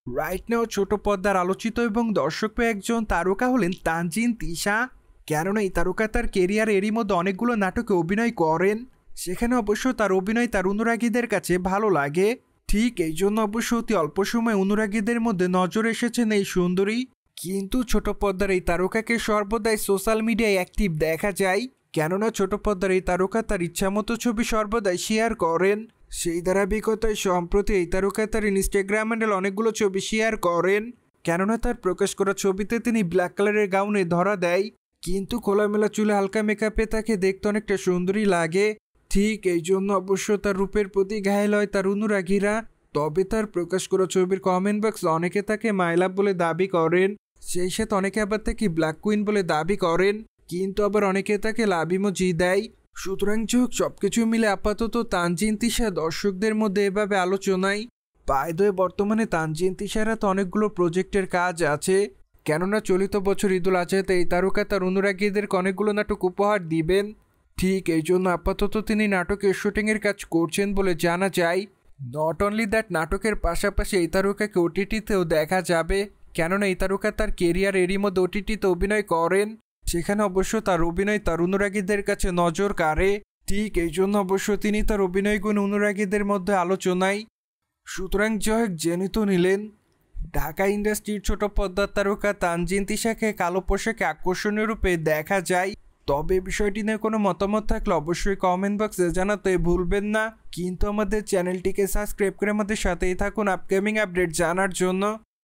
Right now ছোট পর্দার আলোচিত এবং দর্শকপ্রিয় একজন তারকা হলেন তানজিন তিশা। কেননা এই তারকা তার কেরিয়ার এরই মধ্যে অনেকগুলো নাটকে অভিনয় করেন, সেখানে অবশ্য তার অভিনয় তার অনুরাগীদের কাছে ভালো লাগে। ঠিক এই জন্য অবশ্য অতি অল্প সময় অনুরাগীদের মধ্যে নজর এসেছেন এই সুন্দরী। কিন্তু ছোট পর্দার এই তারকাকে সর্বদাই সোশ্যাল মিডিয়ায় অ্যাক্টিভ দেখা যায়, কেননা ছোট পর্দার এই তারকা তার ইচ্ছামতো ছবি সর্বদাই শেয়ার করেন। সেই ধারাবাহিকতায় সম্প্রতি এই তারকা তার ইনস্টাগ্রাম হ্যান্ডেল অনেকগুলো ছবি শেয়ার করেন, কেননা তার প্রকাশ করা ছবিতে তিনি ব্ল্যাক কালারের গাউনে ধরা দেয়, কিন্তু খোলামেলা চুলে হালকা মেকআপে তাকে দেখতে অনেকটা সুন্দরী লাগে। ঠিক এই জন্য অবশ্য তার রূপের প্রতি ঘায়েল হয় তার অনুরাগীরা। তবে তার প্রকাশ করা ছবির কমেন্ট বক্সে অনেকে তাকে মাইলাভ বলে দাবি করেন, সেই সাথে অনেকে আবার তাকে ব্ল্যাক কুইন বলে দাবি করেন, কিন্তু আবার অনেকে তাকে লাভ ইমোজি দেয়। সুতরাং যোগ সবকিছু মিলে আপাতত তানজিন তিশা দর্শকদের মধ্যে এভাবে আলোচনায়। বাই বর্তমানে তানজিন তিশার হাতে অনেকগুলো প্রজেক্টের কাজ আছে, কেননা চলিত বছর ঈদুল আজহাতে এই তারকা তার অনুরাগীদেরকে অনেকগুলো নাটক উপহার দিবেন। ঠিক এই জন্য আপাতত তিনি নাটকের শুটিংয়ের কাজ করছেন বলে জানা যায়। নট অনলি দ্যাট, নাটকের পাশাপাশি এই তারকাকে ওটিটিতেও দেখা যাবে, কেননা এই তারকা তার কেরিয়ার এরই মধ্যে ওটিটিতে অভিনয় করেন, সেখানে অবশ্য তার অভিনয় তার অনুরাগীদের কাছে নজর কাড়ে। ঠিক এই জন্য অবশ্য তিনি তার অভিনয় গুণ অনুরাগীদের মধ্যে আলোচনায়। সুতরাং জয় জেনে তো নিলেন, ঢাকা ইন্ডাস্ট্রির ছোট পর্দার তারকা তানজিন তিশাকে কালো পোশাকে আকর্ষণীয় রূপে দেখা যায়। তবে বিষয়টি নিয়ে কোনো মতামত থাকলে অবশ্যই কমেন্ট বক্সে জানাতে ভুলবেন না, কিন্তু আমাদের চ্যানেলটিকে সাবস্ক্রাইব করে আমাদের সাথেই থাকুন আপকামিং আপডেট জানার জন্য।